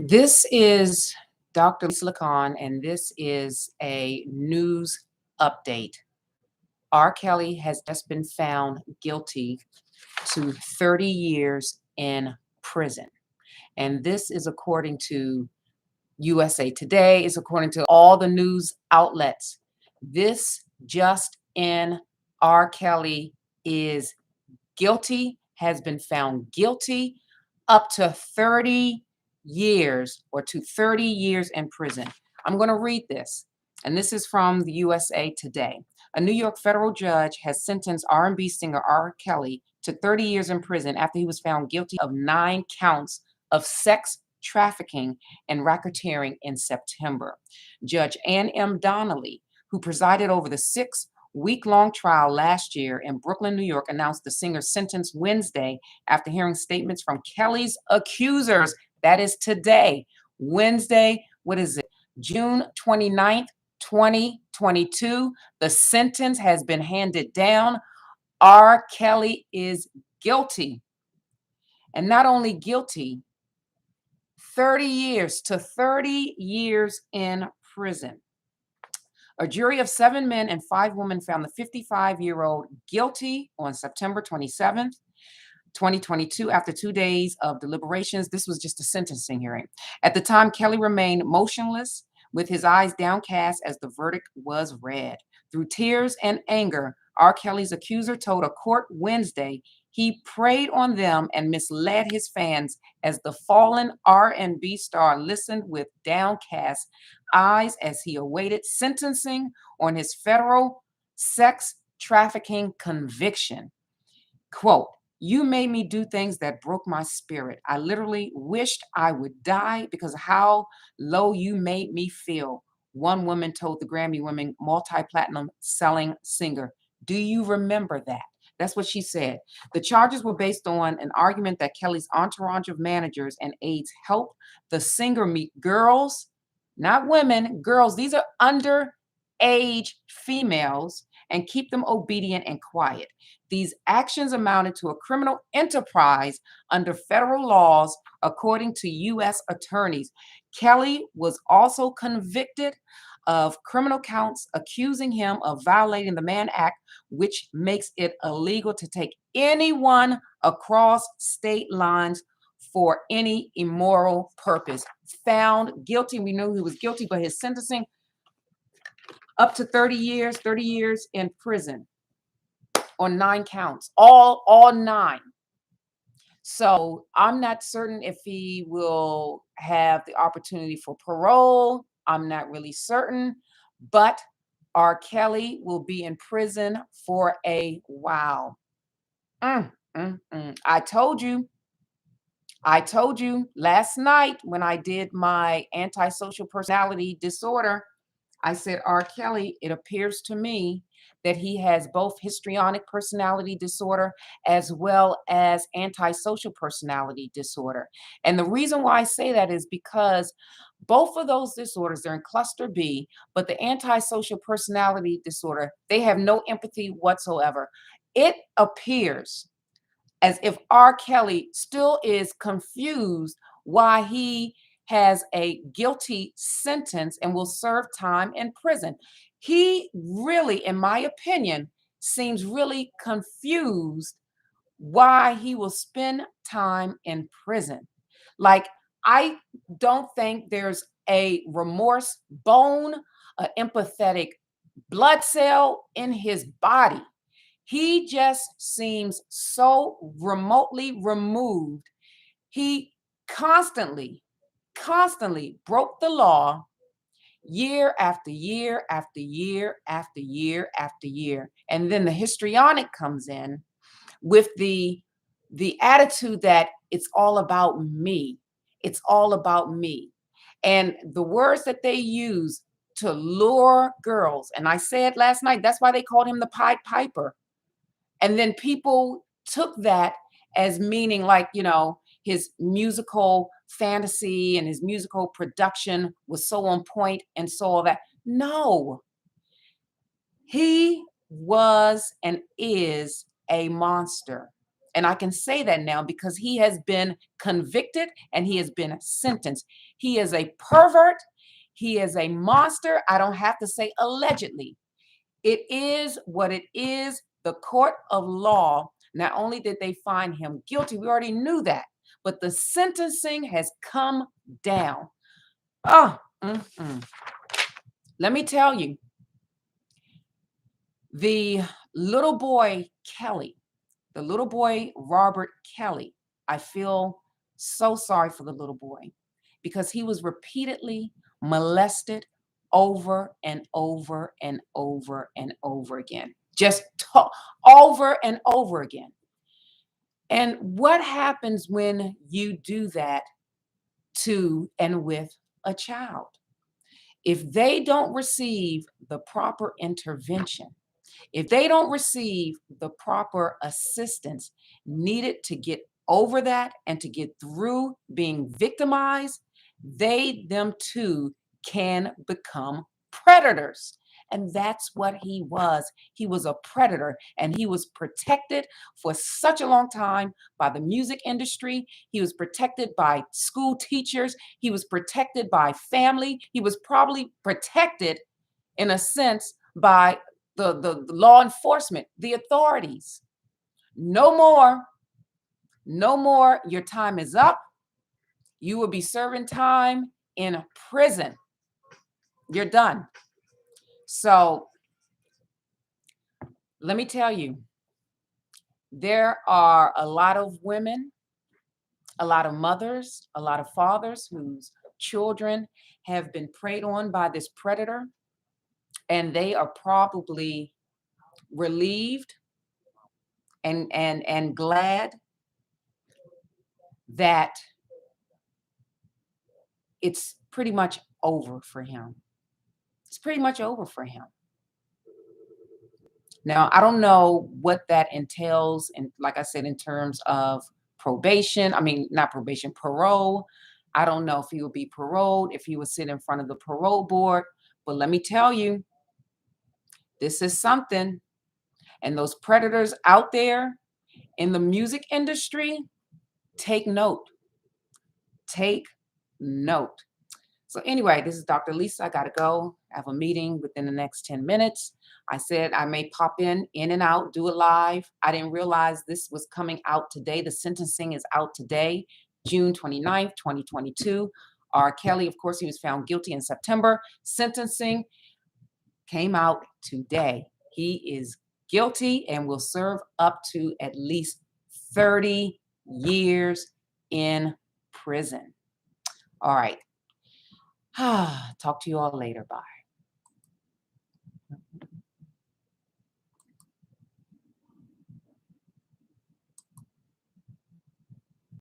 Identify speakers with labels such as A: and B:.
A: This is Dr. LisaMLaCon, and this is a news update. R. Kelly has just been found guilty to 30 years in prison. And this is according to USA Today, is according to all the news outlets. This just in, R. Kelly is guilty, has been found guilty up to 30 years or to 30 years in prison. I'm going to read this, and this is from the USA Today. A New York federal judge has sentenced R&B singer R. Kelly to 30 years in prison after he was found guilty of 9 counts of sex trafficking and racketeering in September. Judge Ann M. Donnelly, who presided over the 6-week-long trial last year in Brooklyn, New York, announced the singer's sentence Wednesday after hearing statements from Kelly's accusers. That is today, Wednesday, what is it, June 29th, 2022. The sentence has been handed down. R. Kelly is guilty. And not only guilty, 30 years to 30 years in prison. A jury of 7 men and 5 women found the 55-year-old guilty on September 27th, 2022, after 2 days of deliberations. This was just a sentencing hearing. At the time, Kelly remained motionless with his eyes downcast as the verdict was read. Through tears and anger, R. Kelly's accuser told a court Wednesday he preyed on them and misled his fans as the fallen R&B star listened with downcast eyes as he awaited sentencing on his federal sex trafficking conviction. Quote, "You made me do things that broke my spirit. I literally wished I would die because of how low you made me feel," one woman told the Grammy-winning multi-platinum selling singer. Do you remember that? That's what she said. The charges were based on an argument that Kelly's entourage of managers and aides helped the singer meet girls, not women, girls. These are underage females, and keep them obedient and quiet. These actions amounted to a criminal enterprise under federal laws, according to U.S. attorneys. Kelly was also convicted of criminal counts accusing him of violating the Mann Act, which makes it illegal to take anyone across state lines for any immoral purpose. Found guilty. We knew he was guilty, but his sentencing up to 30 years in prison on 9 counts, all 9. So I'm not certain if he will have the opportunity for parole. I'm not really certain, but R. Kelly will be in prison for a while. I told you last night when I did my antisocial personality disorder, I said, R. Kelly, it appears to me that he has both histrionic personality disorder as well as antisocial personality disorder. And the reason why I say that is because both of those disorders, they're in cluster B, but the antisocial personality disorder, they have no empathy whatsoever. It appears as if R. Kelly still is confused why he has a guilty sentence and will serve time in prison. He really, in my opinion, seems really confused why he will spend time in prison. Like, I don't think there's a remorse bone, an empathetic blood cell in his body. He just seems so remotely removed. He constantly broke the law year after year after year after year after year. And then the histrionic comes in with the attitude that it's all about me. It's all about me. And the words that they use to lure girls, and I said last night, that's why they called him the Pied Piper. And then people took that as meaning like, his musical fantasy and his musical production was so on point and so all that. No, he was and is a monster. And I can say that now because he has been convicted and he has been sentenced. He is a pervert. He is a monster. I don't have to say allegedly. It is what it is. The court of law, not only did they find him guilty, we already knew that, but the sentencing has come down. Oh, let me tell you, the little boy Kelly, the little boy Robert Kelly, I feel so sorry for the little boy because he was repeatedly molested over and over and over and over again. Just over and over again. And what happens when you do that to and with a child? If they don't receive the proper intervention, if they don't receive the proper assistance needed to get over that and to get through being victimized, they them too can become predators. And that's what he was. He was a predator and he was protected for such a long time by the music industry. He was protected by school teachers. He was protected by family. He was probably protected in a sense by the law enforcement, the authorities. No more, no more. Your time is up. You will be serving time in prison. You're done. So let me tell you, there are a lot of women, a lot of mothers, a lot of fathers whose children have been preyed on by this predator, and they are probably relieved and glad that it's pretty much over for him. It's pretty much over for him. Now, I don't know what that entails, and like I said, in terms of probation, I mean, not probation, parole. I don't know if he will be paroled, if he will sit in front of the parole board, but let me tell you, this is something. And those predators out there in the music industry, take note. Take note. So anyway, this is Dr. Lisa. I got to go. I have a meeting within the next 10 minutes. I said I may pop in and out, do it live. I didn't realize this was coming out today. The sentencing is out today, June 29th, 2022. R. Kelly, of course, he was found guilty in September. Sentencing came out today. He is guilty and will serve up to at least 30 years in prison. All right. Talk to you all later. Bye.